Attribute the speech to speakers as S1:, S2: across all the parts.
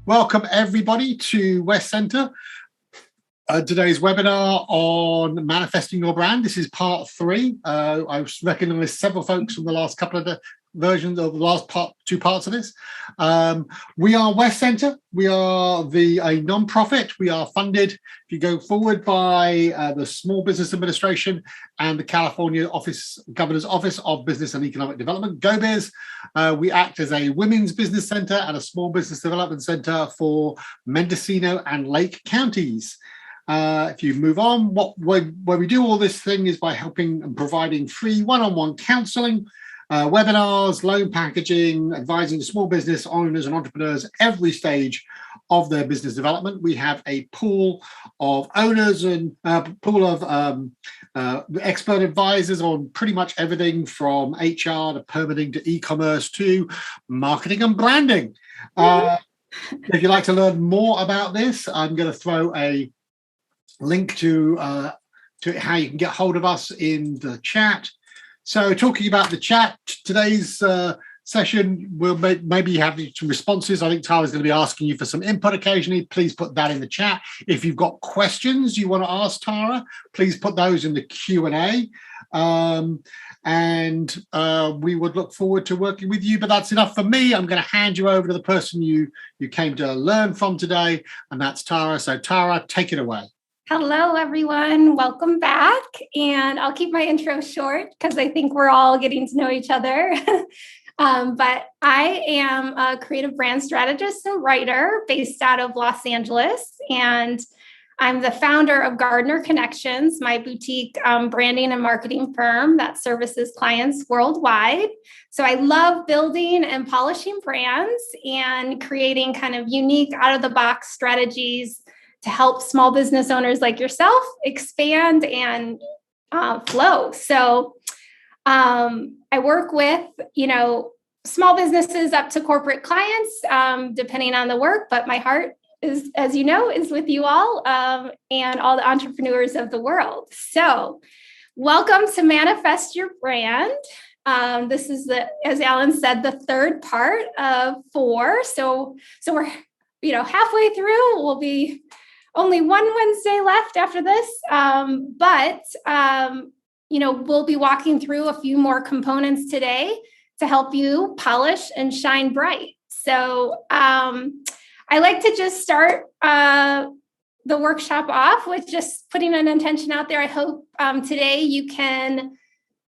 S1: Welcome everybody to West Centre. Today's webinar on manifesting your brand. This is part 3. I've recognised several folks from the last couple of the versions of the last two parts of this. We are West Centre. We are a non-profit. We are funded, if you go forward, by the Small Business Administration and the California Governor's Office of Business and Economic Development, GoBiz. We act as a women's business centre and a small business development centre for Mendocino and Lake counties. If you move on, where we do all this thing is by helping and providing free one-on-one counselling, webinars, loan packaging, advising small business owners and entrepreneurs every stage of their business development. We have a pool of owners and pool of expert advisors on pretty much everything from HR to permitting to e-commerce to marketing and branding. If you'd like to learn more about this, I'm going to throw a link to how you can get hold of us in the chat. So talking about the chat, today's session will maybe have some responses. I think Tara's going to be asking you for some input occasionally. Please put that in the chat. If you've got questions you want to ask Tara, please put those in the Q&A. And we would look forward to working with you. But that's enough for me. I'm going to hand you over to the person you came to learn from today, and that's Tara. So Tara, take it away.
S2: Hello, everyone. Welcome back. And I'll keep my intro short because I think we're all getting to know each other. But I am a creative brand strategist and writer based out of Los Angeles. And I'm the founder of Gardener Connections, my boutique branding and marketing firm that services clients worldwide. So I love building and polishing brands and creating kind of unique out-of-the-box strategies to help small business owners like yourself expand and flow. So I work with, small businesses up to corporate clients, depending on the work, but my heart is, as you know, is with you all and all the entrepreneurs of the world. So welcome to Manifest Your Brand. This is as Alan said, the third part of 4. So we're, halfway through. We'll be only one Wednesday left after this, but we'll be walking through a few more components today to help you polish and shine bright. So I like to just start the workshop off with just putting an intention out there. I hope today you can,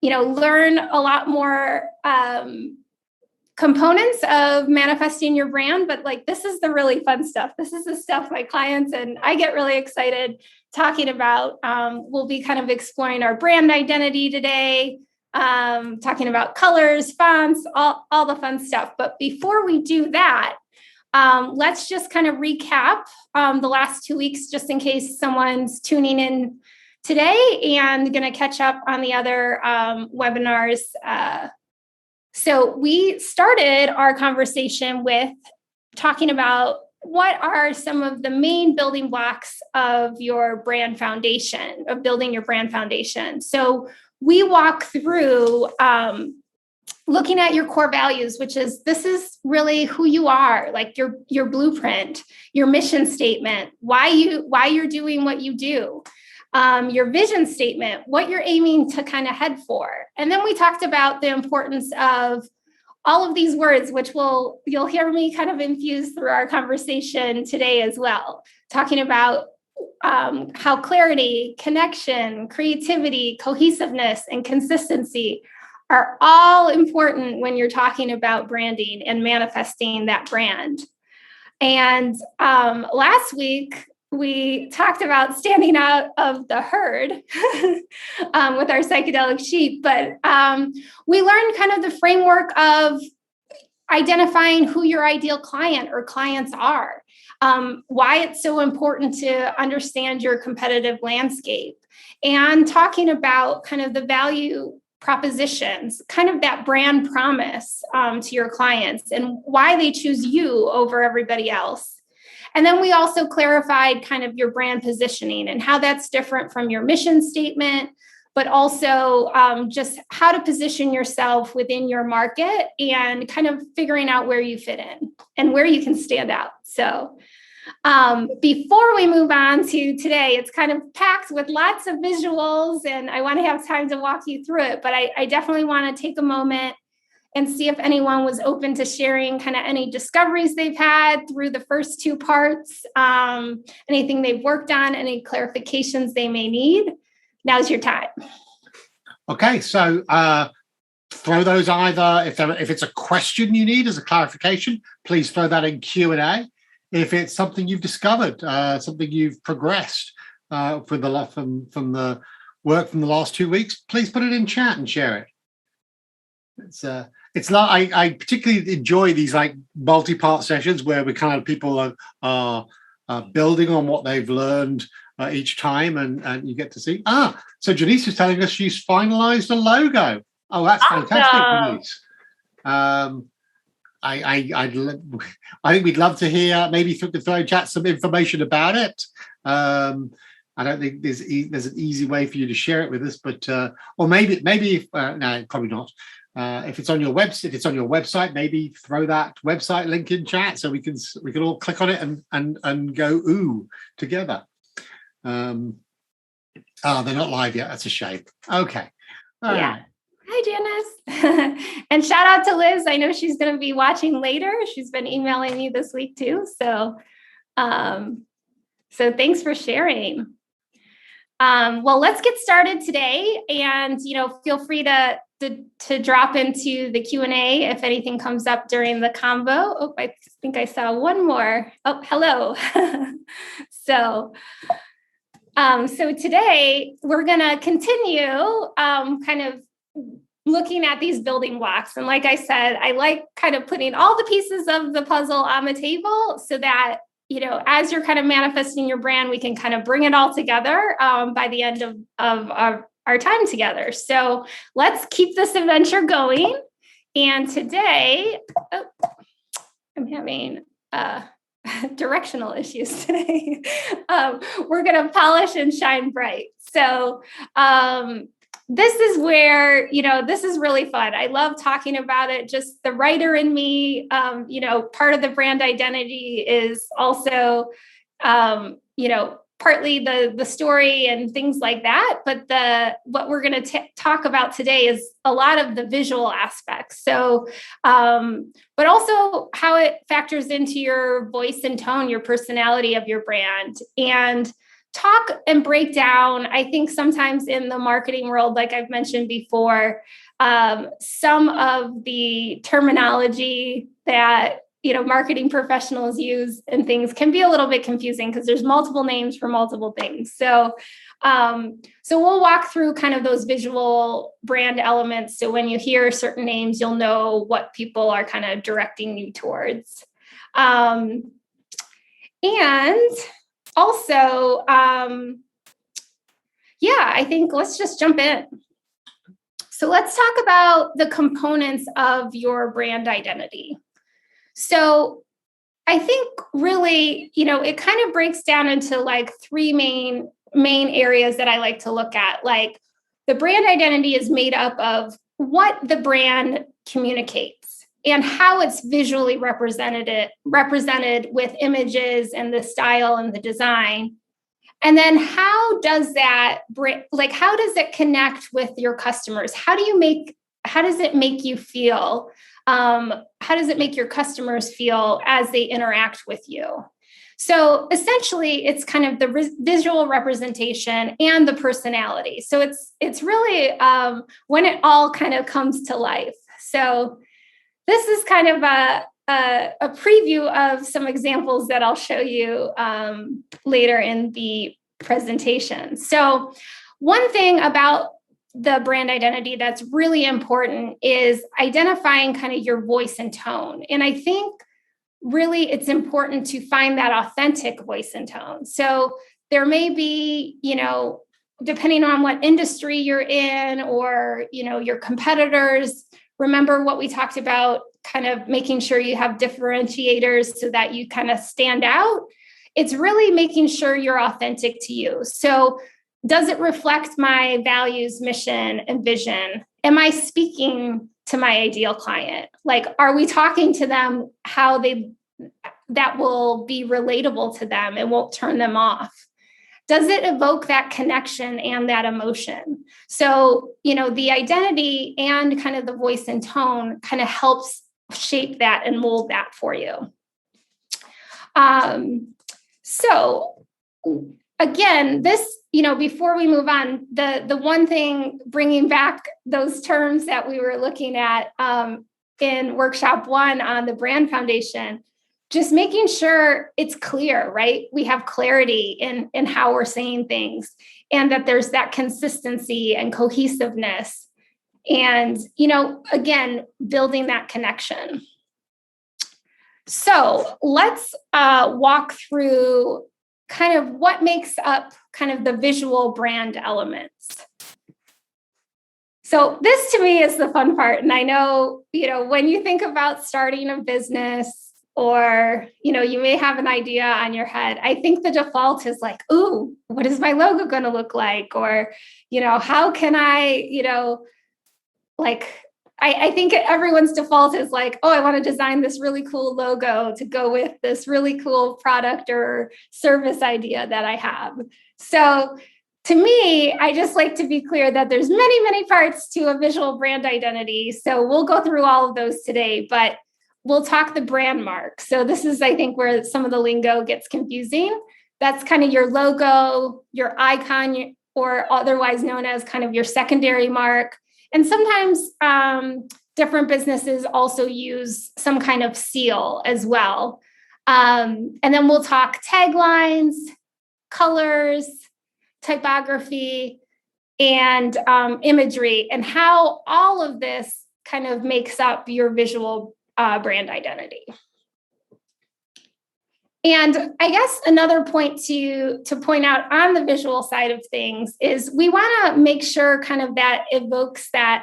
S2: learn a lot more components of manifesting your brand, but this is the really fun stuff. This is the stuff my clients and I get really excited talking about. We'll be kind of exploring our brand identity today, talking about colors, fonts, all the fun stuff. But before we do that, let's just kind of recap the last 2 weeks, just in case someone's tuning in today and going to catch up on the other webinars. So we started our conversation with talking about what are some of the main building blocks of your brand foundation, of building your brand foundation. So we walk through looking at your core values, this is really who you are, like your blueprint, your mission statement, why you're doing what you do. Your vision statement, what you're aiming to kind of head for. And then we talked about the importance of all of these words, which you'll hear me kind of infuse through our conversation today as well, talking about how clarity, connection, creativity, cohesiveness, and consistency are all important when you're talking about branding and manifesting that brand. And last week, we talked about standing out of the herd with our psychedelic sheep, but we learned kind of the framework of identifying who your ideal client or clients are, why it's so important to understand your competitive landscape, and talking about kind of the value propositions, kind of that brand promise to your clients and why they choose you over everybody else. And then we also clarified kind of your brand positioning and how that's different from your mission statement, but also just how to position yourself within your market and kind of figuring out where you fit in and where you can stand out. So before we move on to today, it's kind of packed with lots of visuals, and I want to have time to walk you through it, but I definitely want to take a moment and see if anyone was open to sharing kind of any discoveries they've had through the first two parts, anything they've worked on, any clarifications they may need. Now's your time.
S1: Okay, so throw those either, if it's a question you need as a clarification, please throw that in Q&A. If it's something you've discovered, something you've progressed from the work from the last 2 weeks, please put it in chat and share it. It's like I particularly enjoy these like multi-part sessions where we kind of people are building on what they've learned each time, and you get to see. So Janice is telling us she's finalized a logo. Oh, that's fantastic, Janice. I think we'd love to hear, maybe throw in chat some information about it. I don't think there's an easy way for you to share it with us, but or maybe no, probably not. If it's on your website, maybe throw that website link in chat so we can all click on it and go ooh together. They're not live yet. That's a shame. Okay.
S2: Yeah. Hi, Janice. And shout out to Liz. I know she's going to be watching later. She's been emailing me this week too. So thanks for sharing. Well, let's get started today, and feel free to drop into the Q&A if anything comes up during the convo. Oh, I think I saw one more. Oh, hello. So today we're going to continue kind of looking at these building blocks. And like I said, I like kind of putting all the pieces of the puzzle on the table so that as you're kind of manifesting your brand, we can kind of bring it all together by the end of our time together. So let's keep this adventure going. And today, I'm having directional issues today. We're going to polish and shine bright. So this is where, this is really fun. I love talking about it. Just the writer in me, part of the brand identity is also, partly the story and things like that. But what we're going to talk about today is a lot of the visual aspects. So, but also how it factors into your voice and tone, your personality of your brand, and talk and break down. I think sometimes in the marketing world, like I've mentioned before, some of the terminology that marketing professionals use and things can be a little bit confusing because there's multiple names for multiple things. So we'll walk through kind of those visual brand elements. So when you hear certain names, you'll know what people are kind of directing you towards. And also, I think let's just jump in. So let's talk about the components of your brand identity. So I think really, it kind of breaks down into like three main areas that I like to look at. Like the brand identity is made up of what the brand communicates and how it's visually represented with images and the style and the design. And then how does it connect with your customers? How does it make you feel? How does it make your customers feel as they interact with you? So essentially, it's kind of the visual representation and the personality. So it's really when it all kind of comes to life. So this is kind of a preview of some examples that I'll show you later in the presentation. So one thing about the brand identity that's really important is identifying kind of your voice and tone. And I think really it's important to find that authentic voice and tone. So there may be, depending on what industry you're in or, your competitors, remember what we talked about, kind of making sure you have differentiators so that you kind of stand out. It's really making sure you're authentic to you. So does it reflect my values, mission, and vision? Am I speaking to my ideal client? Like, are we talking to them how that will be relatable to them and won't turn them off? Does it evoke that connection and that emotion? So, the identity and kind of the voice and tone kind of helps shape that and mold that for you. So again, this, before we move on, the one thing, bringing back those terms that we were looking at in workshop 1 on the brand foundation, just making sure it's clear, right? We have clarity in how we're saying things, and that there's that consistency and cohesiveness. And, again, building that connection. So let's walk through kind of what makes up kind of the visual brand elements. So this to me is the fun part. And I know, when you think about starting a business, or, you may have an idea on your head, I think the default is like, ooh, what is my logo going to look like? Or, how can I, I think everyone's default is like, oh, I want to design this really cool logo to go with this really cool product or service idea that I have. So to me, I just like to be clear that there's many, many parts to a visual brand identity. So we'll go through all of those today, but we'll talk the brand mark. So this is, I think, where some of the lingo gets confusing. That's kind of your logo, your icon, or otherwise known as kind of your secondary mark. And sometimes different businesses also use some kind of seal as well. And then we'll talk taglines, colors, typography, and imagery, and how all of this kind of makes up your visual brand identity. And I guess another point to point out on the visual side of things is we want to make sure kind of that evokes the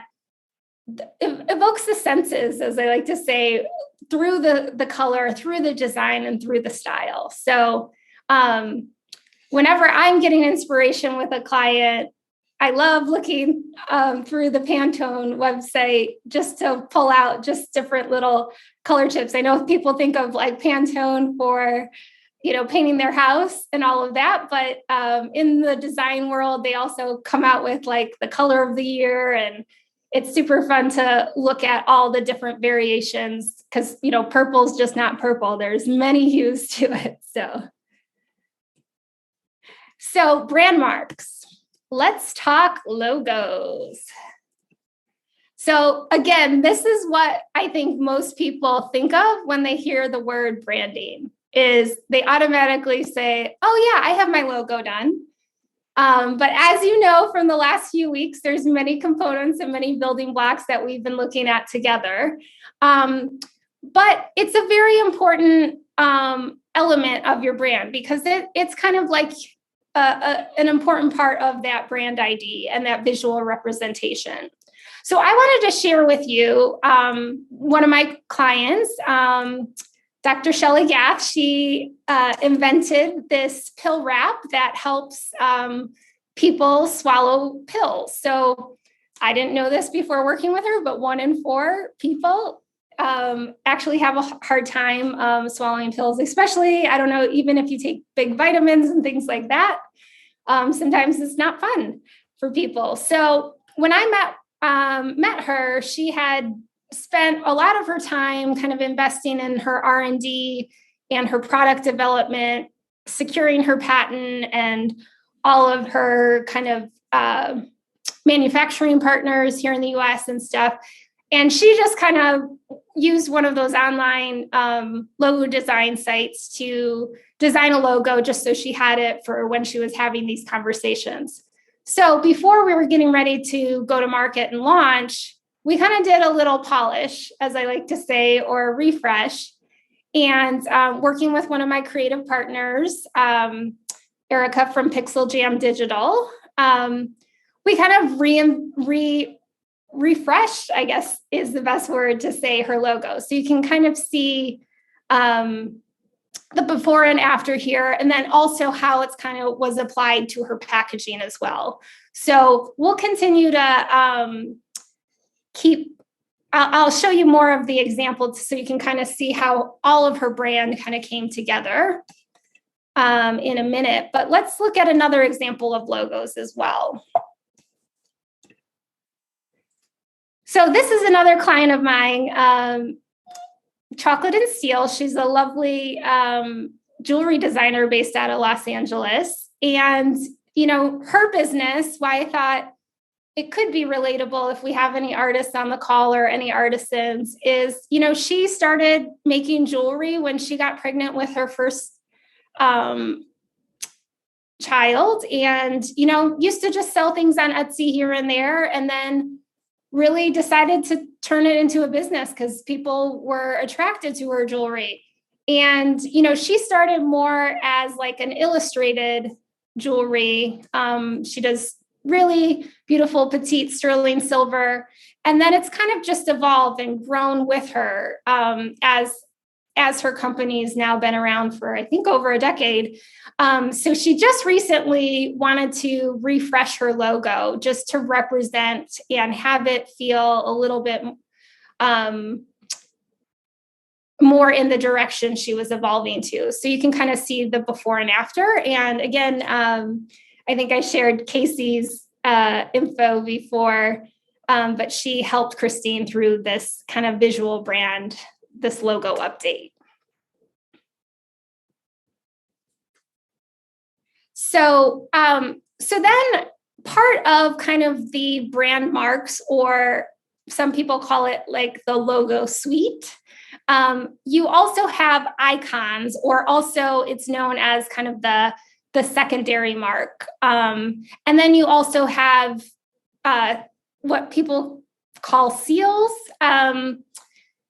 S2: senses, as I like to say, through the color, through the design, and through the style. So whenever I'm getting inspiration with a client, I love looking through the Pantone website just to pull out just different little color chips. I know people think of like Pantone for, painting their house and all of that, but in the design world, they also come out with like the color of the year, and it's super fun to look at all the different variations because, purple's just not purple. There's many hues to it. So brand marks. Let's talk logos. So again, this is what I think most people think of when they hear the word branding, is they automatically say, oh yeah, I have my logo done. But as you know, from the last few weeks, there's many components and many building blocks that we've been looking at together. But it's a very important element of your brand, because it's kind of like an important part of that brand ID and that visual representation. So I wanted to share with you one of my clients, Dr. Shelley Gath. She invented this pill wrap that helps people swallow pills. So I didn't know this before working with her, but 1 in 4 people actually have a hard time swallowing pills, especially, I don't know, even if you take big vitamins and things like that, sometimes it's not fun for people. So when I met her, she had spent a lot of her time kind of investing in her R&D and her product development, securing her patent and all of her kind of manufacturing partners here in the US and stuff. And she just kind of used one of those online logo design sites to design a logo just so she had it for when she was having these conversations. So before we were getting ready to go to market and launch, we kind of did a little polish, as I like to say, or a refresh. And working with one of my creative partners, Erica from Pixel Jam Digital, we kind of refreshed, I guess is the best word to say, her logo. So you can kind of see the before and after here, and then also how it's kind of was applied to her packaging as well. So we'll continue to I'll show you more of the examples so you can kind of see how all of her brand kind of came together in a minute. But let's look at another example of logos as well. So this is another client of mine, Chocolate and Steel. She's a lovely jewelry designer based out of Los Angeles. And, you know, her business, why I thought it could be relatable if we have any artists on the call or any artisans, is, you know, she started making jewelry when she got pregnant with her first child, and, you know, used to just sell things on Etsy here and there, and then really decided to turn it into a business because people were attracted to her jewelry. And, you know, she started more as like an illustrated jewelry. She does really beautiful petite sterling silver. And then it's kind of just evolved and grown with her as her company's now been around for, I think, over a decade. So she just recently wanted to refresh her logo just to represent and have it feel a little bit more in the direction she was evolving to. So you can kind of see the before and after. And again, I think I shared Casey's info before, but she helped Christine through this kind of visual brand, this logo update. So then part of kind of the brand marks, or some people call it like the logo suite, you also have icons, or also it's known as kind of the secondary mark. And then you also have what people call seals,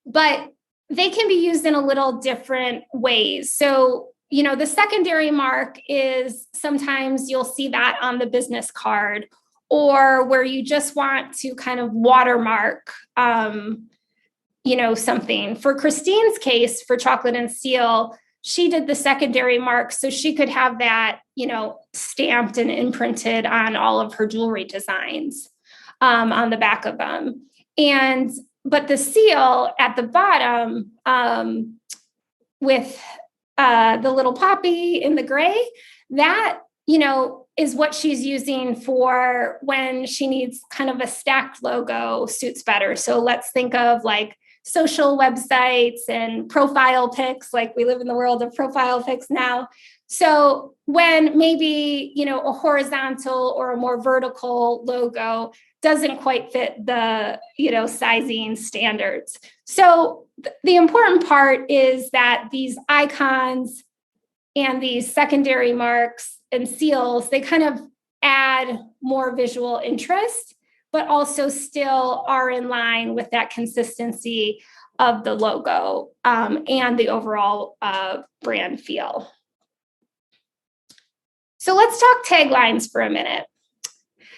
S2: but they can be used in a little different ways. So, you know, the secondary mark is sometimes you'll see that on the business card, or where you just want to kind of watermark, you know, something. For Christine's case, for Chocolate and Steel, she did the secondary mark so she could have that, you know, stamped and imprinted on all of her jewelry designs on the back of them. But the seal at the bottom with the little poppy in the gray, that, you know, is what she's using for when she needs kind of a stacked logo suits better. So let's think of like social websites and profile pics, like we live in the world of profile pics now. So when maybe, you know, a horizontal or a more vertical logo doesn't quite fit the, you know, sizing standards. So the important part is that these icons and these secondary marks and seals, they kind of add more visual interest, but also still are in line with that consistency of the logo and the overall brand feel. So let's talk taglines for a minute.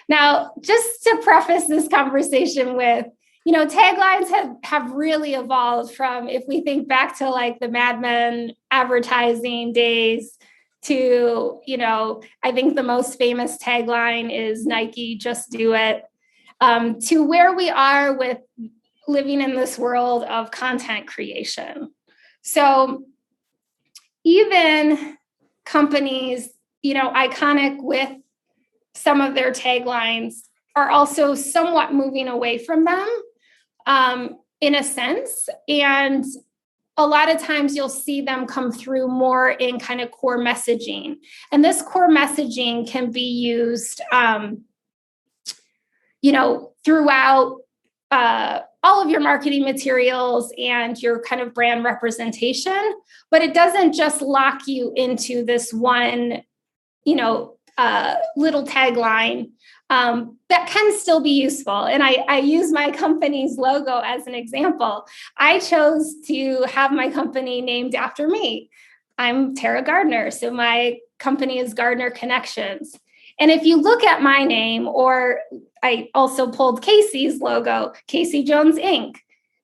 S2: Now, just to preface this conversation with, you know, taglines have really evolved from, if we think back to like the Mad Men advertising days to, you know, I think the most famous tagline is Nike, just do it, to where we are with living in this world of content creation. So even companies, you know, iconic with some of their taglines are also somewhat moving away from them in a sense. And a lot of times you'll see them come through more in kind of core messaging. And this core messaging can be used, you know, throughout all of your marketing materials and your kind of brand representation, but it doesn't just lock you into this one, you know, little tagline that can still be useful. And I use my company's logo as an example. I chose to have my company named after me. I'm Tara Gardner, so my company is Gardner Connections. And if you look at my name, or I also pulled Casey's logo, Casey Jones Inc.,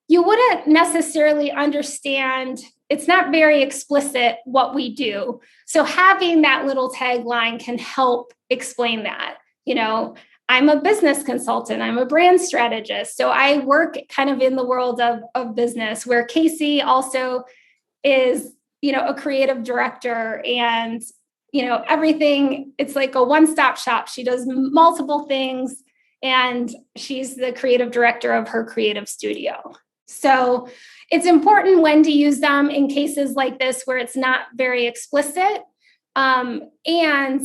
S2: you wouldn't necessarily understand it's not very explicit what we do. So having that little tagline can help explain that. I'm a business consultant, I'm a brand strategist. So I work kind of in the world of business, where Casey also is, a creative director, and, everything, it's like a one-stop shop. She does multiple things, and she's the creative director of her creative studio. So it's important when to use them in cases like this where it's not very explicit. And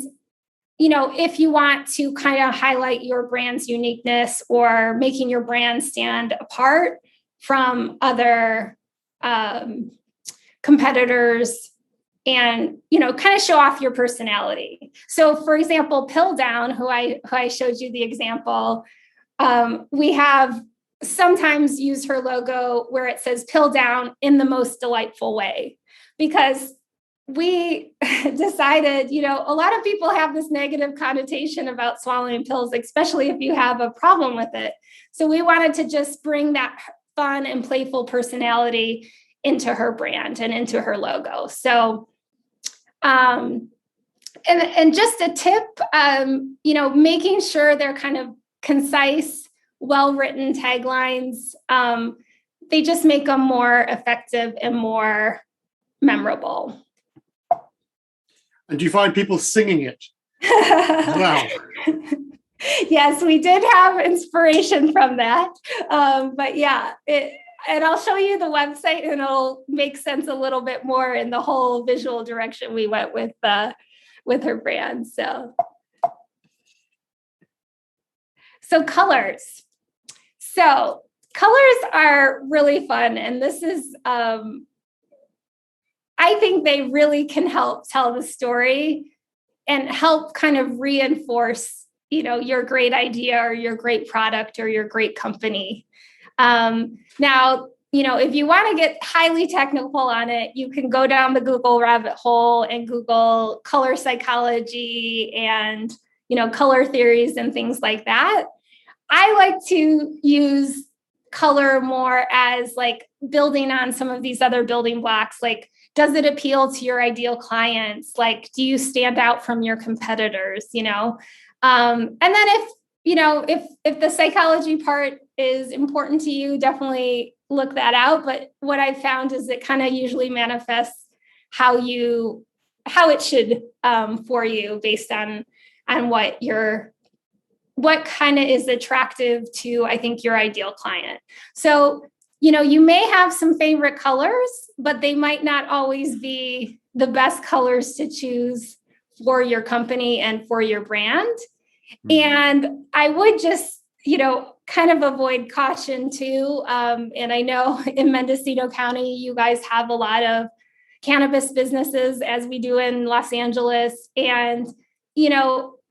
S2: if you want to kind of highlight your brand's uniqueness or making your brand stand apart from other competitors, and kind of show off your personality. So for example, Pill Down, who I showed you the example, we have sometimes use her logo where it says Pill Down in the most delightful way, because we decided, a lot of people have this negative connotation about swallowing pills, especially if you have a problem with it. So we wanted to just bring that fun and playful personality into her brand and into her logo. So, and just a tip, making sure they're kind of concise, well-written taglines. They just make them more effective and more memorable.
S1: And do you find people singing it? Wow.
S2: Yes, we did have inspiration from that. But yeah, and I'll show you the website, and it'll make sense a little bit more in the whole visual direction we went with her brand. So colors. So colors are really fun. And this is, I think they really can help tell the story and help kind of reinforce, your great idea or your great product or your great company. Now, if you want to get highly technical on it, you can go down the Google rabbit hole and Google color psychology and, color theories and things like that. I like to use color more as like building on some of these other building blocks. Like, does it appeal to your ideal clients? Like, do you stand out from your competitors? And then if the psychology part is important to you, definitely look that out. But what I've found is it kind of usually manifests how it should for you based on what kind of is attractive to, I think, your ideal client. So, you may have some favorite colors, but they might not always be the best colors to choose for your company and for your brand. Mm-hmm. And I would just, kind of avoid caution too. And I know in Mendocino County, you guys have a lot of cannabis businesses, as we do in Los Angeles. And,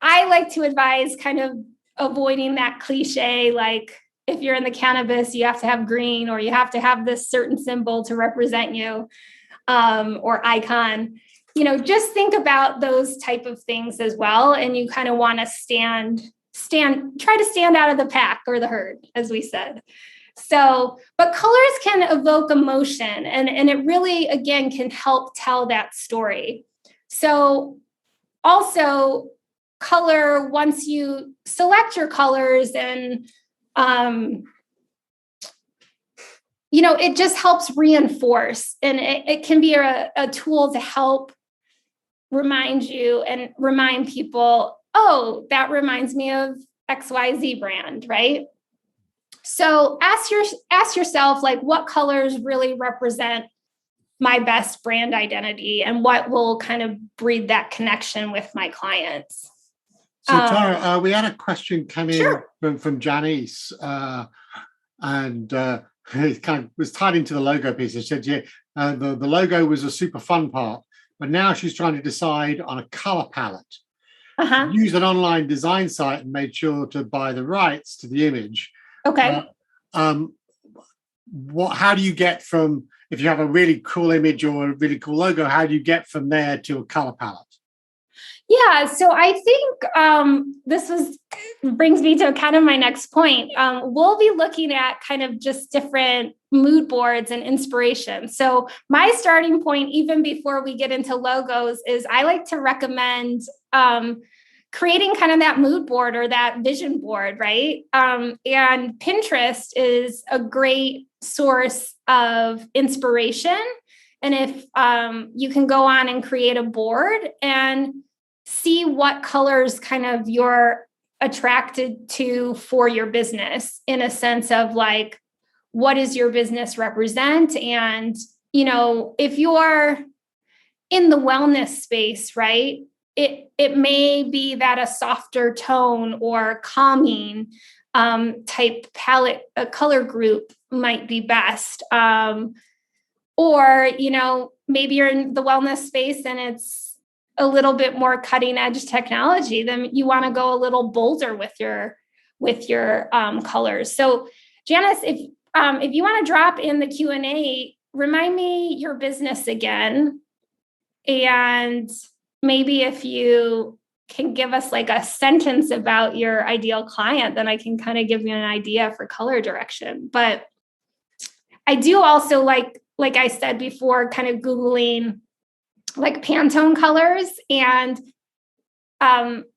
S2: I like to advise kind of avoiding that cliche, like, if you're in the cannabis, you have to have green, or you have to have this certain symbol to represent you, or icon. Just think about those type of things as well. And you kind of want to try to stand out of the pack or the herd, as we said. So, but colors can evoke emotion, and it really, again, can help tell that story. So also color, once you select your colors, and it just helps reinforce, and it can be a tool to help remind you and remind people, oh, that reminds me of XYZ brand, right? So ask yourself, like, what colors really represent my best brand identity, and what will kind of breed that connection with my clients.
S1: So Tara, we had a question come in
S2: Sure.
S1: from Janice, and it kind of was tied into the logo piece. It said, the logo was a super fun part, but now she's trying to decide on a color palette.
S2: Uh-huh.
S1: Used an online design site and made sure to buy the rights to the image.
S2: Okay.
S1: How do you get from, if you have a really cool image or a really cool logo, how do you get from there to a color palette?
S2: Yeah, so I think brings me to kind of my next point. We'll be looking at kind of just different mood boards and inspiration. So my starting point, even before we get into logos, is I like to recommend creating kind of that mood board or that vision board, right? And Pinterest is a great source of inspiration. And if you can go on and create a board and see what colors kind of you're attracted to for your business, in a sense of like, what does your business represent? And, if you're in the wellness space, right, it may be that a softer tone or calming type palette, a color group might be best. Or, maybe you're in the wellness space and it's a little bit more cutting edge technology, then you want to go a little bolder with your colors. So Janice, if you want to drop in the Q&A, remind me your business again. And maybe if you can give us like a sentence about your ideal client, then I can kind of give you an idea for color direction. But I do also like I said before, kind of Googling like Pantone colors. And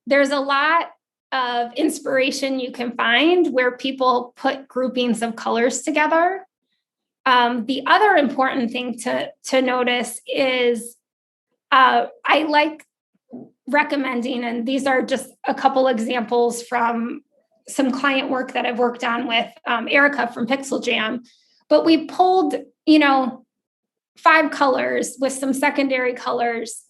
S2: there's a lot of inspiration you can find where people put groupings of colors together. The other important thing to notice is I like recommending, and these are just a couple examples from some client work that I've worked on with Erica from Pixel Jam, but we pulled, 5 colors with some secondary colors.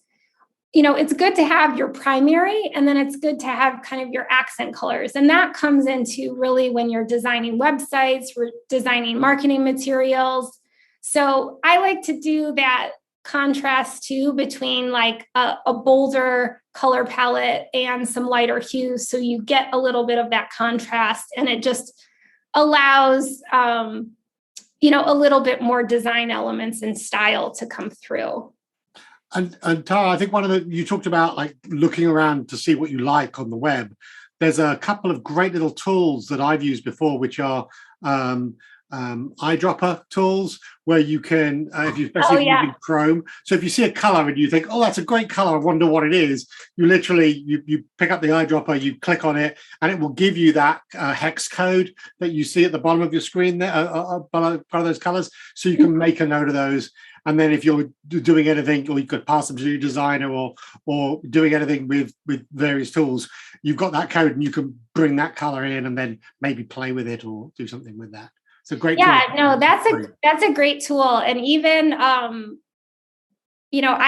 S2: It's good to have your primary, and then it's good to have kind of your accent colors. And that comes into really when you're designing websites, designing marketing materials. So I like to do that contrast too between like a bolder color palette and some lighter hues. So you get a little bit of that contrast, and it just allows, a little bit more design elements and style to come through.
S1: And Tara, I think you talked about like looking around to see what you like on the web. There's a couple of great little tools that I've used before, which are eyedropper tools, where you can, if you're using Chrome. So if you see a color and you think, oh, that's a great color, I wonder what it is, you literally, you pick up the eyedropper, you click on it, and it will give you that hex code that you see at the bottom of your screen there, part of those colors. So you can make a note of those. And then if you're doing anything, or you could pass them to your designer, or doing anything with various tools, you've got that code and you can bring that color in and then maybe play with it or do something with that. It's a great tool.
S2: No, that's a great tool. And even, I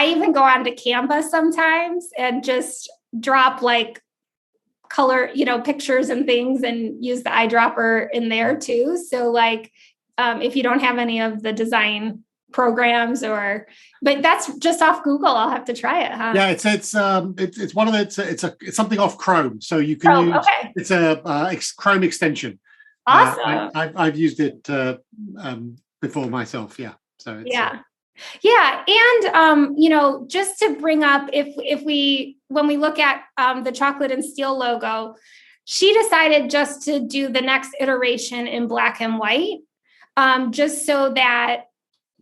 S2: even go on to Canva sometimes and just drop like color, pictures and things, and use the eyedropper in there too. So like, if you don't have any of the design programs, but that's just off Google. I'll have to try it, huh?
S1: Yeah, it's one of the, it's something off Chrome, so you can use. Okay. It's a Chrome extension.
S2: Awesome.
S1: I've used it before myself. Yeah. So it's,
S2: yeah, and just to bring up, when we look at the chocolate and steel logo, she decided just to do the next iteration in black and white, just so that.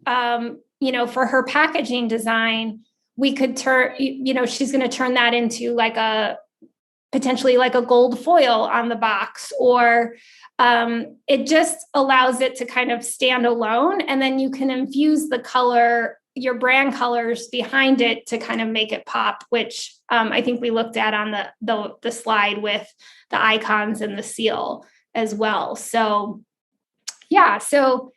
S2: For her packaging design, we could turn, she's going to turn that into potentially like a gold foil on the box, or it just allows it to kind of stand alone. And then you can infuse the color, your brand colors behind it to kind of make it pop, which I think we looked at on the slide with the icons and the seal as well. So, yeah. So,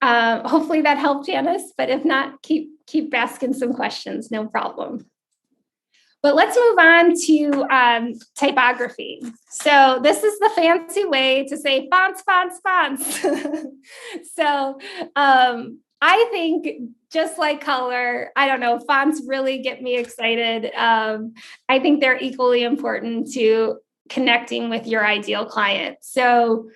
S2: hopefully that helped, Janice, but if not, keep asking some questions, no problem. But let's move on to typography. So this is the fancy way to say fonts. So I think just like color, I don't know, fonts really get me excited. I think they're equally important to connecting with your ideal client. So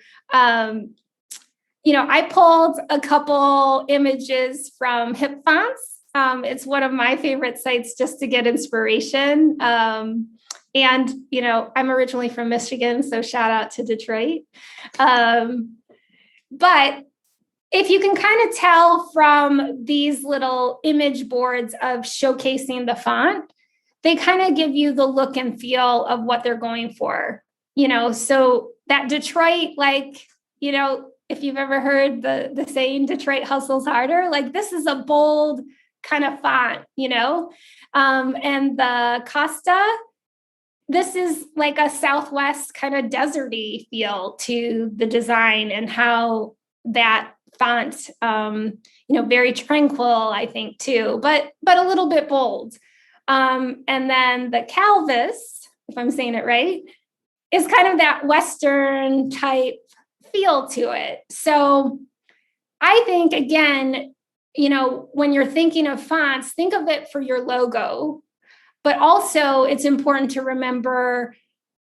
S2: I pulled a couple images from Hip Fonts. It's one of my favorite sites just to get inspiration. And, I'm originally from Michigan, so shout out to Detroit. But if you can kind of tell from these little image boards of showcasing the font, they kind of give you the look and feel of what they're going for, so that Detroit, if you've ever heard the saying, Detroit hustles harder, this is a bold kind of font, and the Costa, this is like a Southwest kind of deserty feel to the design and how that font, very tranquil, I think too, but a little bit bold. And then the Calvis, if I'm saying it right, is kind of that Western type feel to it. So I think, again, when you're thinking of fonts, think of it for your logo, but also it's important to remember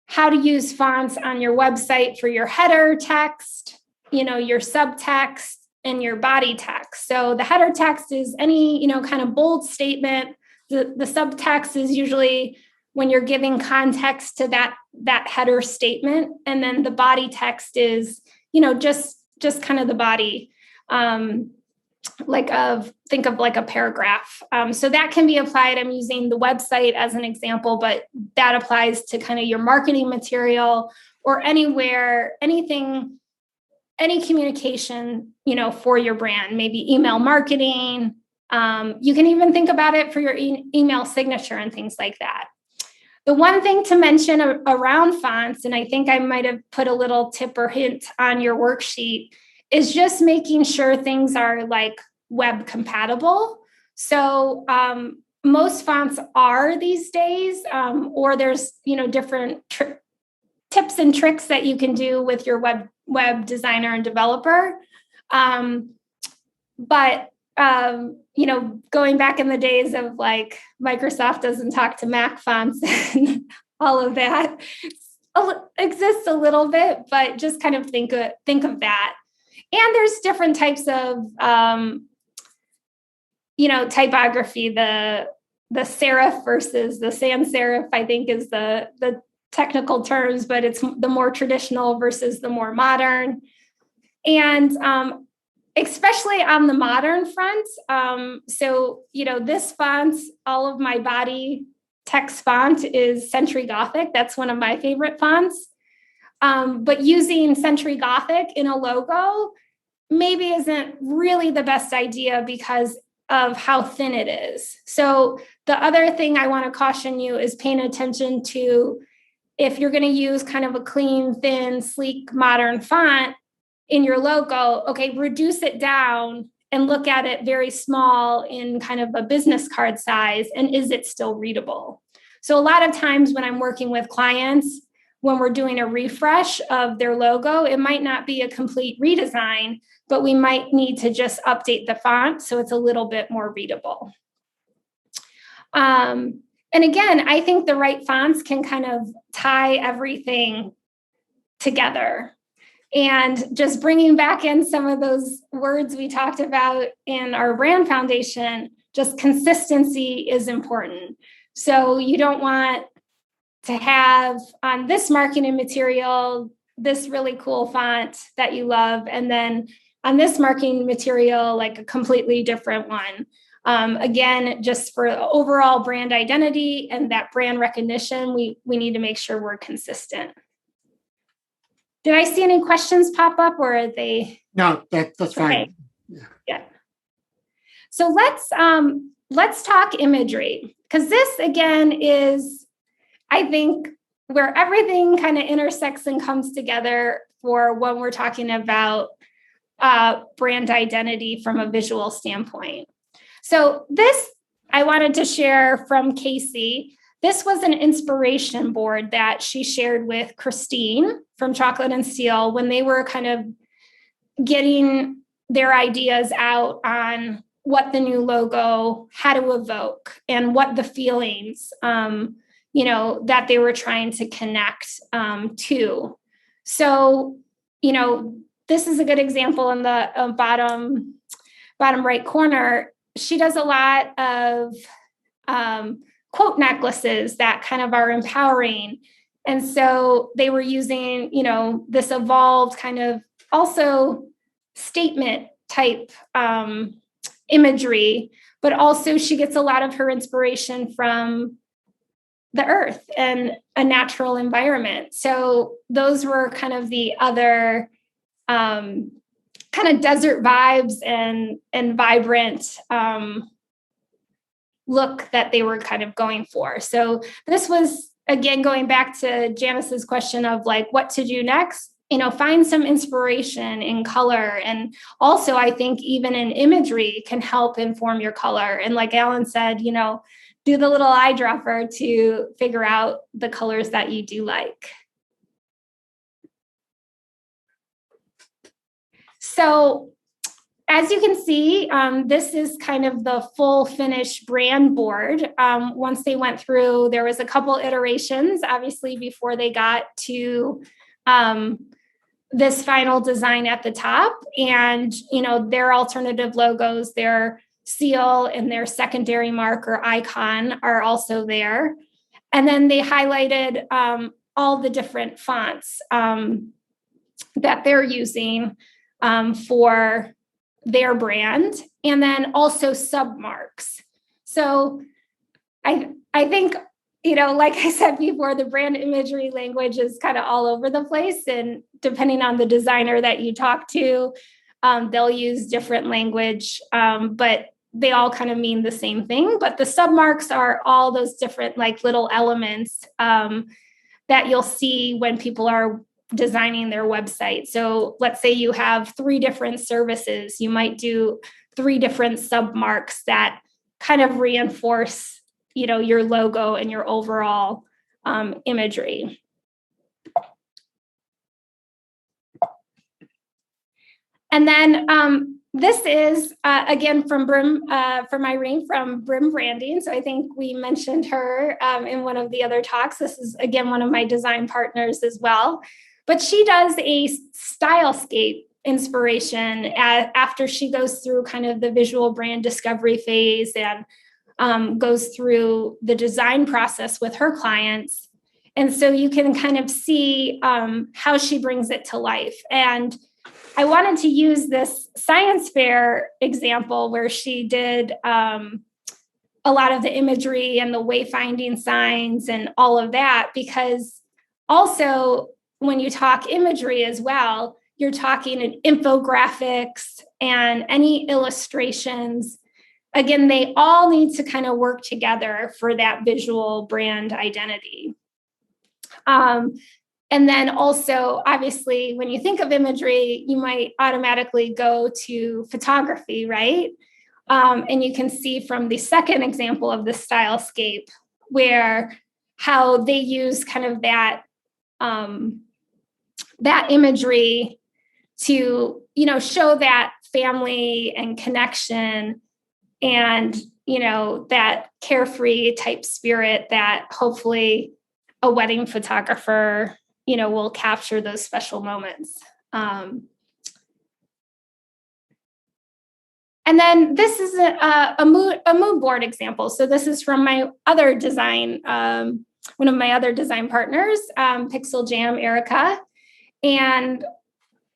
S2: how to use fonts on your website for your header text, your subtext and your body text. So the header text is any, kind of bold statement. The subtext is usually when you're giving context to that header statement. And then the body text is, just kind of the body, think of like a paragraph. So that can be applied. I'm using the website as an example, but that applies to kind of your marketing material or anywhere, anything, any communication, for your brand, maybe email marketing. You can even think about it for your email signature and things like that. The one thing to mention around fonts, and I think I might have put a little tip or hint on your worksheet, is just making sure things are web compatible. So most fonts are these days, or there's different tips and tricks that you can do with your web designer and developer. But going back in the days of Microsoft doesn't talk to Mac fonts and all of that exists a little bit, but just kind of think of that. And there's different types of, typography. The serif versus the sans serif, I think, is the technical terms, but it's the more traditional versus the more modern. And especially on the modern front. So, this font, all of my body text font is Century Gothic. That's one of my favorite fonts. But using Century Gothic in a logo maybe isn't really the best idea because of how thin it is. So the other thing I want to caution you is paying attention to, if you're going to use kind of a clean, thin, sleek, modern font in your logo, okay, reduce it down and look at it very small in kind of a business card size. And is it still readable? So a lot of times when I'm working with clients, when we're doing a refresh of their logo, it might not be a complete redesign, but we might need to just update the font so it's a little bit more readable. And again, I think the right fonts can kind of tie everything together. And just bringing back in some of those words we talked about in our brand foundation, just consistency is important. So you don't want to have on this marketing material, this really cool font that you love, and then on this marketing material, a completely different one. Again, just for overall brand identity and that brand recognition, we need to make sure we're consistent. Did I see any questions pop up, or are they?
S1: No, that's fine.
S2: Okay. Yeah. So let's talk imagery, because this again is, I think, where everything kind of intersects and comes together for when we're talking about brand identity from a visual standpoint. So this I wanted to share from Casey. This was an inspiration board that she shared with Christine from Chocolate and Steel when they were kind of getting their ideas out on what the new logo had to evoke and what the feelings, that they were trying to connect to. So, this is a good example in the bottom right corner. she does a lot of quote necklaces that kind of are empowering. And so they were using, this evolved kind of also statement type imagery, but also she gets a lot of her inspiration from the earth and a natural environment. So those were kind of the other kind of desert vibes and vibrant look that they were kind of going for. So this was, again, going back to Janice's question of like what to do next, find some inspiration in color. And also I think even in imagery can help inform your color. And like Alan said, do the little eyedropper to figure out the colors that you do like. So as you can see, this is kind of the full finished brand board. Once they went through, there was a couple iterations, obviously, before they got to this final design at the top. And, their alternative logos, their seal and their secondary mark or icon are also there. And then they highlighted all the different fonts that they're using for their brand, and then also submarks. So I think, like I said before, the brand imagery language is kind of all over the place. And depending on the designer that you talk to, they'll use different language, but they all kind of mean the same thing. But the submarks are all those different like little elements that you'll see when people are designing their website. So let's say you have 3 different services, you might do 3 different submarks that kind of reinforce, your logo and your overall imagery. And then this is, again, from Irene from Brim Branding. So I think we mentioned her in one of the other talks. This is, again, one of my design partners as well. But she does a stylescape inspiration after she goes through kind of the visual brand discovery phase and goes through the design process with her clients. And so you can kind of see how she brings it to life. And I wanted to use this science fair example where she did a lot of the imagery and the wayfinding signs and all of that, because also when you talk imagery as well, you're talking in infographics and any illustrations. Again, they all need to kind of work together for that visual brand identity. And then also, obviously, when you think of imagery, you might automatically go to photography, right? And you can see from the second example of the stylescape where how they use kind of that imagery to, show that family and connection and, that carefree type spirit that hopefully a wedding photographer, will capture those special moments. And then this is a mood board example. So this is from my other design, one of my other design partners, Pixel Jam Erica. And,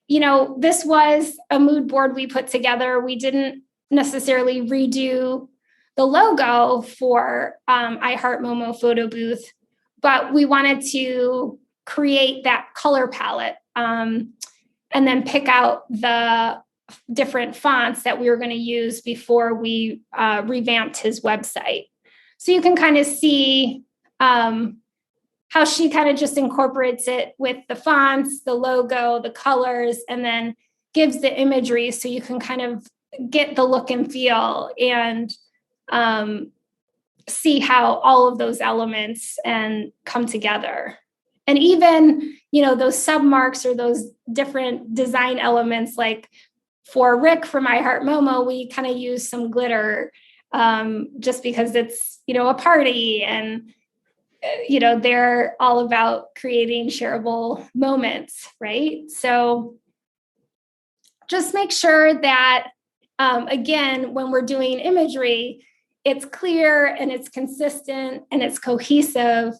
S2: this was a mood board we put together. We didn't necessarily redo the logo for I Heart Momo photo booth, but we wanted to create that color palette and then pick out the different fonts that we were going to use before we revamped his website. So you can kind of see how she kind of just incorporates it with the fonts, the logo, the colors, and then gives the imagery so you can kind of get the look and feel and see how all of those elements and come together. And even, those submarks or those different design elements, like for Rick from I Heart Momo, we kind of use some glitter just because it's, a party and, they're all about creating shareable moments, right? So just make sure that again, when we're doing imagery, it's clear and it's consistent and it's cohesive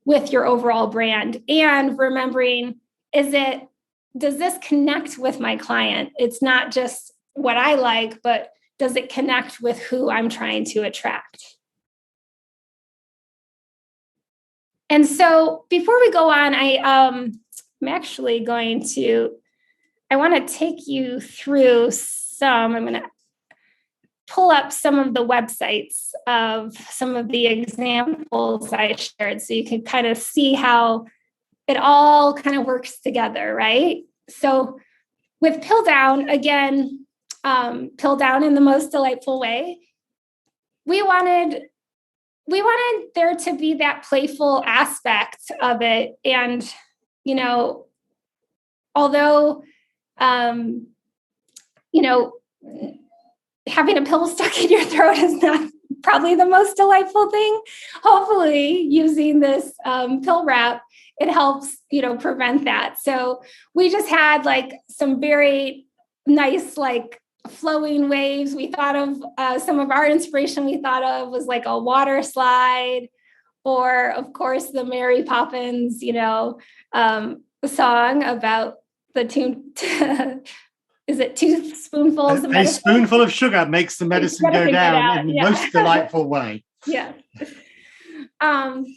S2: with your overall brand. And remembering, does this connect with my client? It's not just what I like, but does it connect with who I'm trying to attract? And so before we go on, I'm actually I want to take you through I'm going to pull up some of the websites of some of the examples I shared so you can kind of see how it all kind of works together, right? So with Pill Down, again, Pill Down in the most delightful way, we wanted there to be that playful aspect of it. And, although, having a pill stuck in your throat is not probably the most delightful thing. Hopefully, using this pill wrap, it helps, prevent that. So we just had some very nice, flowing waves. We thought of some of our inspiration we thought of was like a water slide, or of course the Mary Poppins, song about the two. Is it 2 spoonfuls of medicine?
S1: A spoonful of sugar makes the medicine go down in the most delightful way.
S2: Yeah. But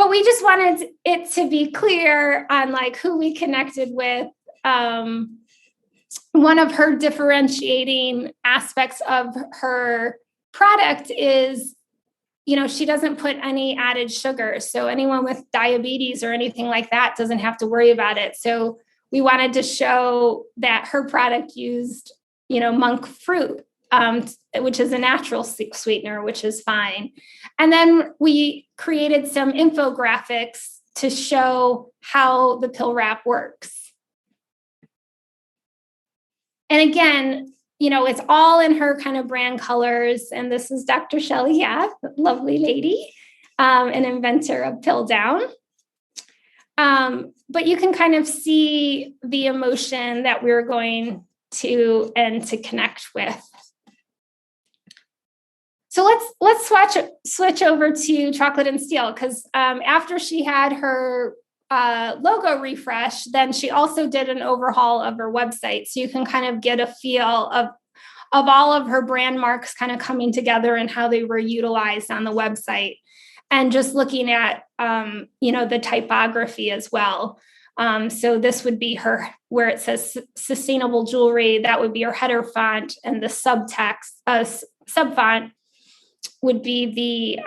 S2: we just wanted it to be clear on who we connected with. One of her differentiating aspects of her product is, she doesn't put any added sugar. So anyone with diabetes or anything like that doesn't have to worry about it. So we wanted to show that her product used, monk fruit, which is a natural sweetener, which is fine. And then we created some infographics to show how the pill wrap works. And again, it's all in her kind of brand colors. And this is Dr. Shelley Yath, lovely lady, an inventor of Pill Down. But you can kind of see the emotion that we're going to connect with. So let's switch over to Chocolate and Steel, because after she had her logo refresh, then she also did an overhaul of her website. So you can kind of get a feel of all of her brand marks kind of coming together and how they were utilized on the website. And just looking at, the typography as well. So this would be her, where it says sustainable jewelry, that would be her header font, and the subtext, subfont would be the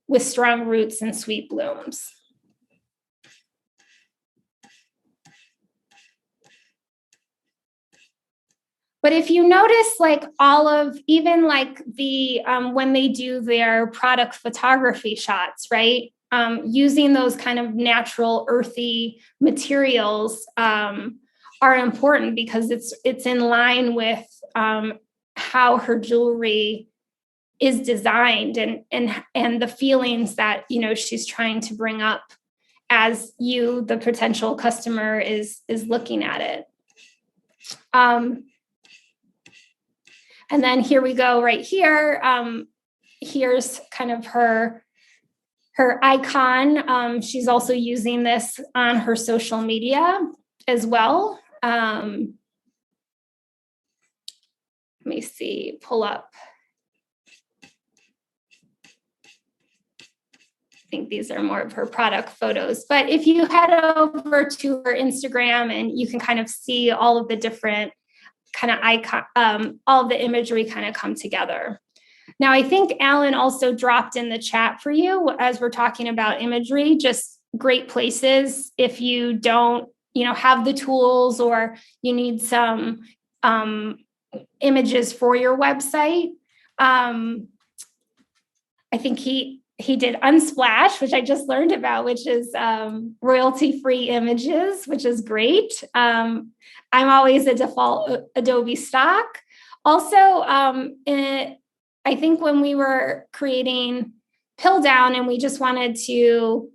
S2: with strong roots and sweet blooms. But if you notice, even the when they do their product photography shots, right? Using those kind of natural, earthy materials are important, because it's in line with how her jewelry is designed and the feelings that she's trying to bring up as the potential customer is looking at it. And then here we go right here. Here's kind of her icon. She's also using this on her social media as well. Let me see, pull up. I think these are more of her product photos. But if you head over to her Instagram, and you can kind of see all of the different kind of icon, all of the imagery kind of come together. Now, I think Alan also dropped in the chat for you, as we're talking about imagery, just great places if you don't, have the tools, or you need some images for your website. I think he did Unsplash, which I just learned about, which is royalty-free images, which is great. I'm always a default Adobe stock. Also, I think when we were creating Pill Down and we just wanted to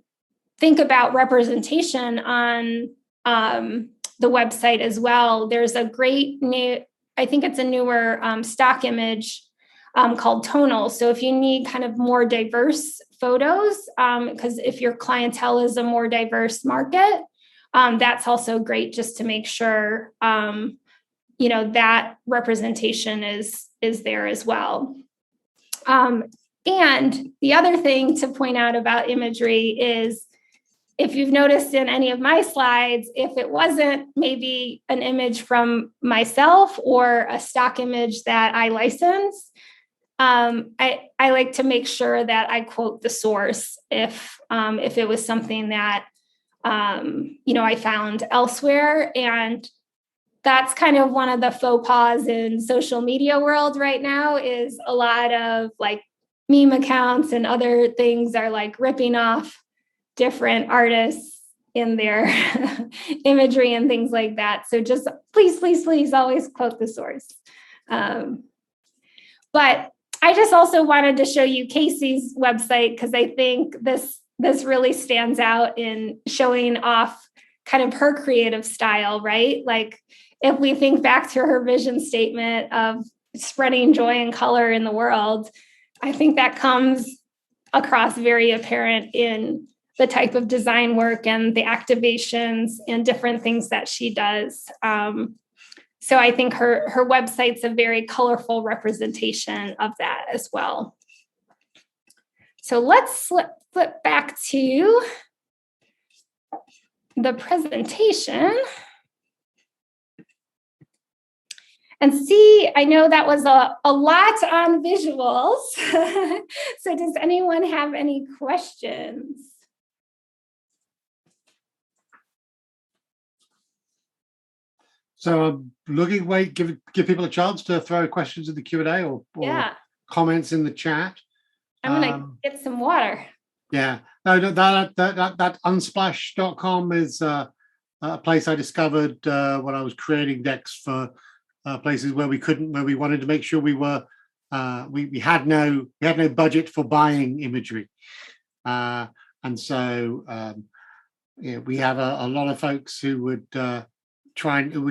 S2: think about representation on the website as well, there's a great new I think it's a newer stock image called tonal. So if you need kind of more diverse photos, because if your clientele is a more diverse market, that's also great just to make sure, that representation is there as well. And the other thing to point out about imagery is, if you've noticed in any of my slides, if it wasn't maybe an image from myself or a stock image that I license, I like to make sure that I quote the source if it was something that I found elsewhere. And that's kind of one of the faux pas in social media world right now, is a lot of like meme accounts and other things are like ripping off different artists in their imagery and things like that. So just please always quote the source. But I just also wanted to show you Casey's website, because I think this really stands out in showing off kind of her creative style, right? Like if we think back to her vision statement of spreading joy and color in the world, I think that comes across very apparent in the type of design work and the activations and different things that she does. So I think her website's a very colorful representation of that as well. So let's flip back to the presentation and see. I know that was a lot on visuals. So does anyone have any questions?
S1: So give people a chance to throw questions in the Q&A or comments in the chat.
S2: I'm gonna get some water.
S1: Yeah, no, that unsplash.com is a place I discovered when I was creating decks for places where we wanted to make sure we had no budget for buying imagery, and so we have a lot of folks who would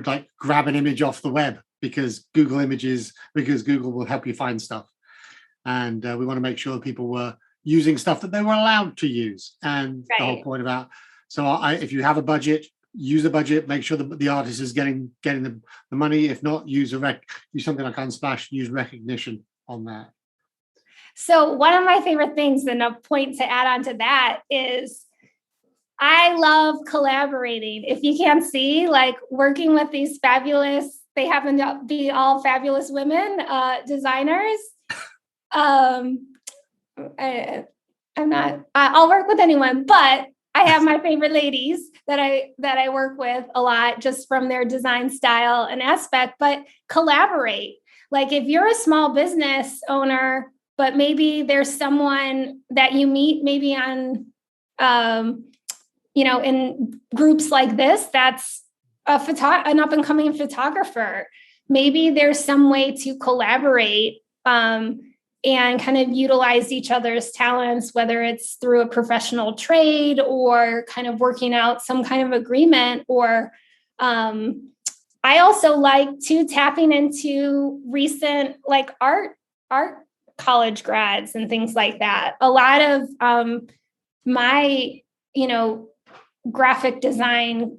S1: like grab an image off the web because Google will help you find stuff, and we want to make sure people were using stuff that they were allowed to use. And the whole point about, if you have a budget, use a budget, make sure that the artist is getting the money. If not, use something like Unsplash, use recognition on that.
S2: So one of my favorite things, and a point to add on to that, is I love collaborating. If you can't see, like working with these fabulous, they happen to be all fabulous women designers. I'll work with anyone, but I have my favorite ladies that I work with a lot, just from their design style and aspect. But collaborate. Like if you're a small business owner, but maybe there's someone that you meet maybe on in groups like this, that's an up and coming photographer. Maybe there's some way to collaborate and kind of utilize each other's talents, whether it's through a professional trade or kind of working out some kind of agreement. Or I also like tapping into recent like art college grads and things like that. A lot of my graphic design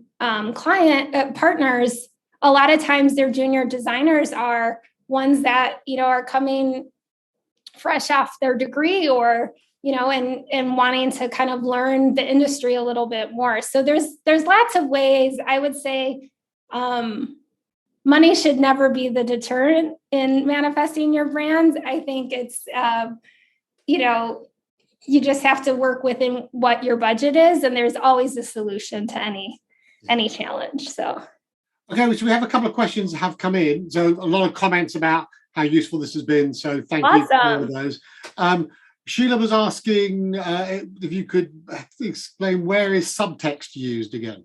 S2: client partners, a lot of times their junior designers are ones that are coming fresh off their degree, or and wanting to kind of learn the industry a little bit more. So there's lots of ways. I would say money should never be the deterrent in manifesting your brand. I think it's you just have to work within what your budget is, and there's always a solution to any challenge. So
S1: okay, so we have a couple of questions that have come in. So a lot of comments about how useful this has been. So thank you for all of those. Sheila was asking if you could explain, where is subtext used again?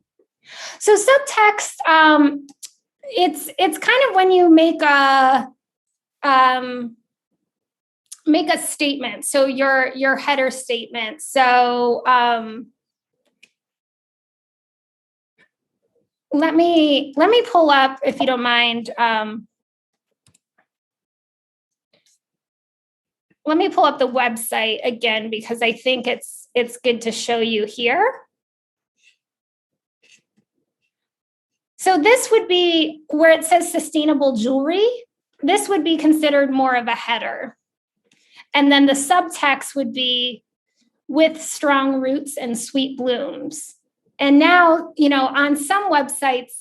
S2: So subtext, it's kind of when you make a statement. So your header statement. So let me pull up, if you don't mind, let me pull up the website again, because I think it's good to show you here. So this would be where it says sustainable jewelry. This would be considered more of a header. And then the subtext would be with strong roots and sweet blooms. And now, on some websites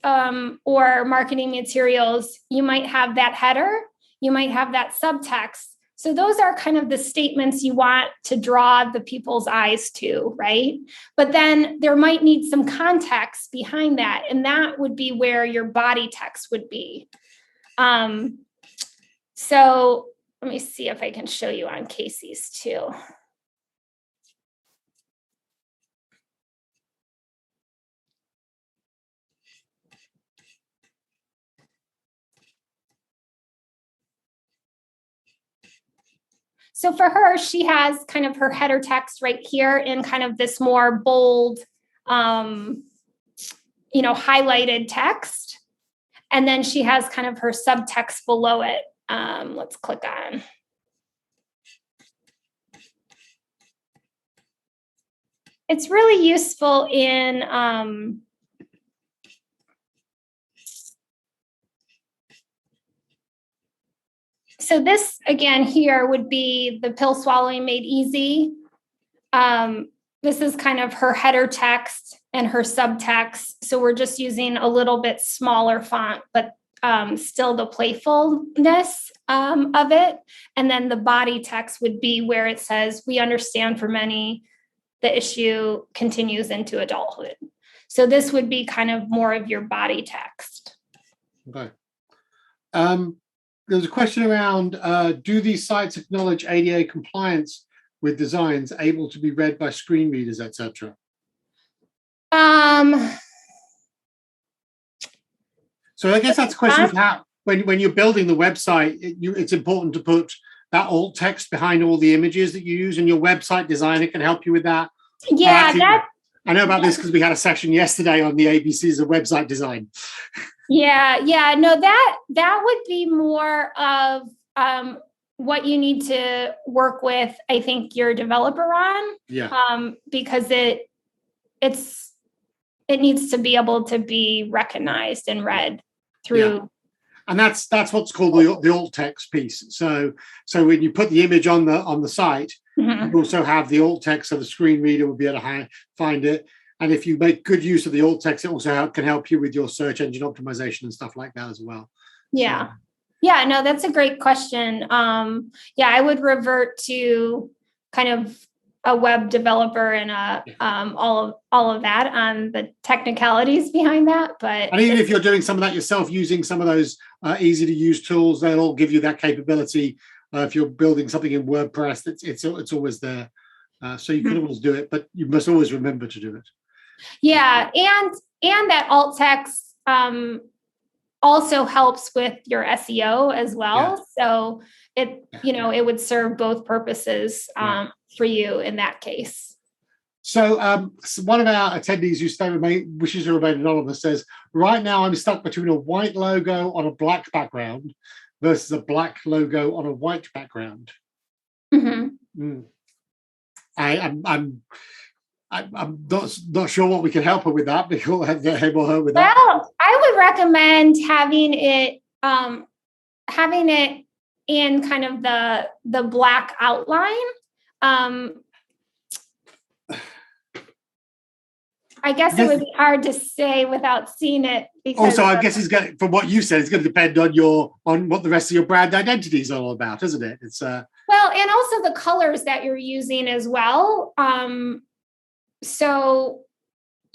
S2: or marketing materials, you might have that header, you might have that subtext. So those are kind of the statements you want to draw the people's eyes to, right? But then there might need some context behind that. And that would be where your body text would be. So let me see if I can show you on Casey's too. So for her, she has kind of her header text right here in kind of this more bold, highlighted text. And then she has kind of her subtext below it. Let's click on. It's really useful in so this, again, here would be the pill swallowing made easy. This is kind of her header text and her subtext. So we're just using a little bit smaller font, but still the playfulness of it. And then the body text would be where it says, we understand for many, the issue continues into adulthood. So this would be kind of more of your body text.
S1: Okay. There's a question around, do these sites acknowledge ADA compliance with designs able to be read by screen readers, etc.? So I guess that's a question of how, when you're building the website, it's important to put that alt text behind all the images that you use, and your website designer can help you with that.
S2: Yeah,
S1: I know about this because we had a session yesterday on the ABCs of website design.
S2: Yeah. No, that would be more of what you need to work with, I think, your developer on.
S1: Yeah.
S2: Because it needs to be able to be recognized and read through.
S1: Yeah. And that's what's called the alt text piece. So when you put the image on the site, you also have the alt text, so the screen reader will be able to find it. And if you make good use of the alt text, it also can help you with your search engine optimization and stuff like that as well.
S2: Yeah. So. Yeah, no, that's a great question. I would revert to kind of a web developer and all of that on the technicalities behind that. But
S1: and even if you're doing some of that yourself, using some of those easy to use tools, they'll all give you that capability. If you're building something in WordPress, it's always there. So you can always do it, but you must always remember to do it.
S2: Yeah, and that alt text also helps with your SEO as well. Yeah. So it would serve both purposes for you in that case.
S1: So one of our attendees who wishes to remain anonymous says, right now I'm stuck between a white logo on a black background versus a black logo on a white background. Mm-hmm. I'm not sure what we can help her with that. Because him or her with that.
S2: Well, I would recommend having it in kind of the black outline. I guess it would be hard to say without seeing it.
S1: Also, I guess from what you said, it's going to depend on what the rest of your brand identity is all about, isn't it? It's
S2: well, and also the colors that you're using as well. So,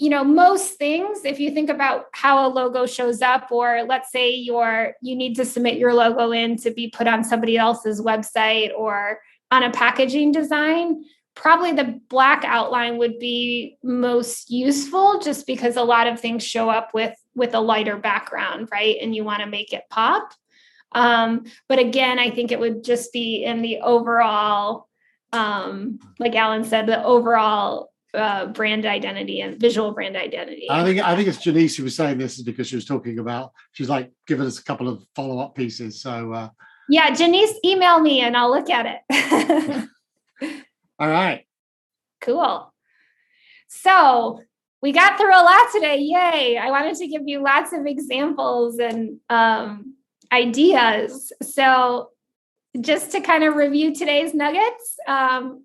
S2: most things, if you think about how a logo shows up, or let's say you need to submit your logo in to be put on somebody else's website or on a packaging design, probably the black outline would be most useful, just because a lot of things show up with a lighter background, right? And you want to make it pop. But again, I think it would just be in the overall, like Alan said, the overall brand identity and visual brand identity.
S1: I think it's Janice who was saying this is because she was talking about, she's like giving us a couple of follow-up pieces. So
S2: Yeah, Janice, email me and I'll look at it.
S1: All right.
S2: Cool. So we got through a lot today. Yay. I wanted to give you lots of examples and ideas. So just to kind of review today's nuggets,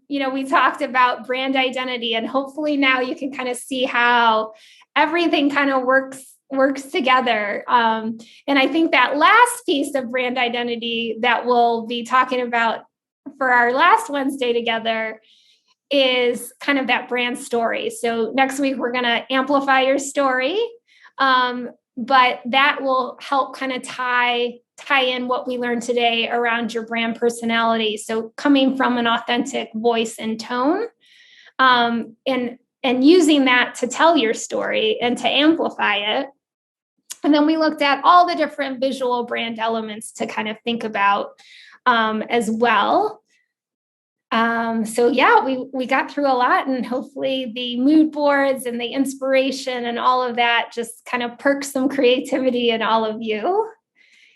S2: we talked about brand identity, and hopefully now you can kind of see how everything kind of works together. And I think that last piece of brand identity that we'll be talking about for our last Wednesday together is kind of that brand story. So next week, we're going to amplify your story, but that will help kind of tie in what we learned today around your brand personality. So coming from an authentic voice and tone, and using that to tell your story and to amplify it. And then we looked at all the different visual brand elements to kind of think about as well. So yeah, we got through a lot, and hopefully the mood boards and the inspiration and all of that just kind of perks some creativity in all of you.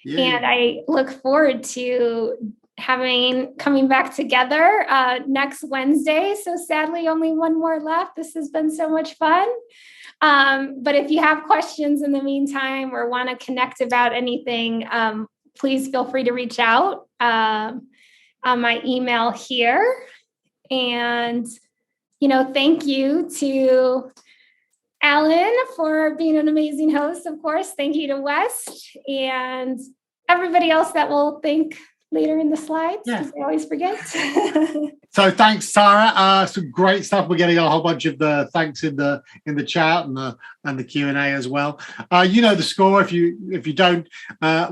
S2: Yeah. And I look forward to coming back together next Wednesday. So sadly, only one more left. This has been so much fun. But if you have questions in the meantime or want to connect about anything, please feel free to reach out on my email here. And, thank you to Alan for being an amazing host, of course. Thank you to West and everybody else that we'll thank later in the slides. Yeah. I always forget.
S1: So thanks, Sarah. Some great stuff. We're getting a whole bunch of the thanks in the chat and the Q&A as well. The score. If you don't,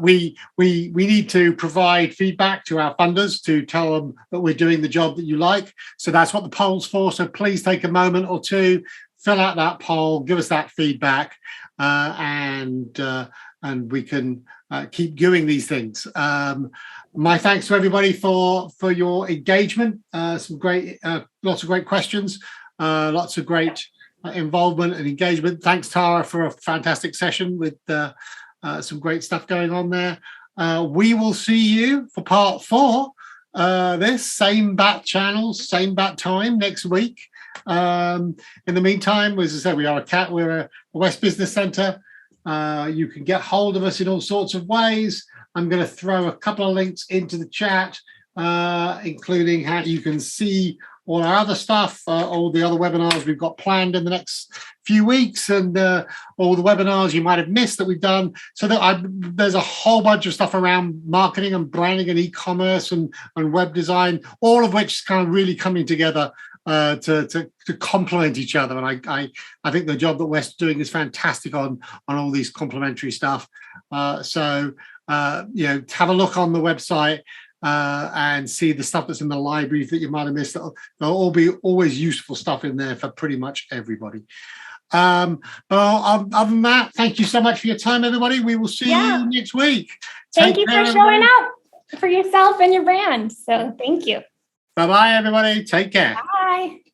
S1: we need to provide feedback to our funders to tell them that we're doing the job that you like. So that's what the poll's for. So please take a moment or two, fill out that poll, give us that feedback, and we can keep doing these things. My thanks to everybody for your engagement. Some great, lots of great questions, lots of great involvement and engagement. Thanks, Tara, for a fantastic session with some great stuff going on there. We will see you for part 4. This same bat channels, same bat time next week. In the meantime, as I said, we're a West Business Centre. You can get hold of us in all sorts of ways. I'm going to throw a couple of links into the chat, including how you can see all our other stuff, all the other webinars we've got planned in the next few weeks, and all the webinars you might have missed that we've done. So there's a whole bunch of stuff around marketing and branding and e-commerce and web design, all of which is kind of really coming together to complement each other. And I think the job that Wes is doing is fantastic on all these complementary stuff. So have a look on the website and see the stuff that's in the library that you might have missed. There'll all be always useful stuff in there for pretty much everybody. But other than that, thank you so much for your time, everybody. We will see you next week.
S2: Thank you for showing up for yourself and your brand. So thank you.
S1: Bye-bye, everybody. Take care.
S2: Bye.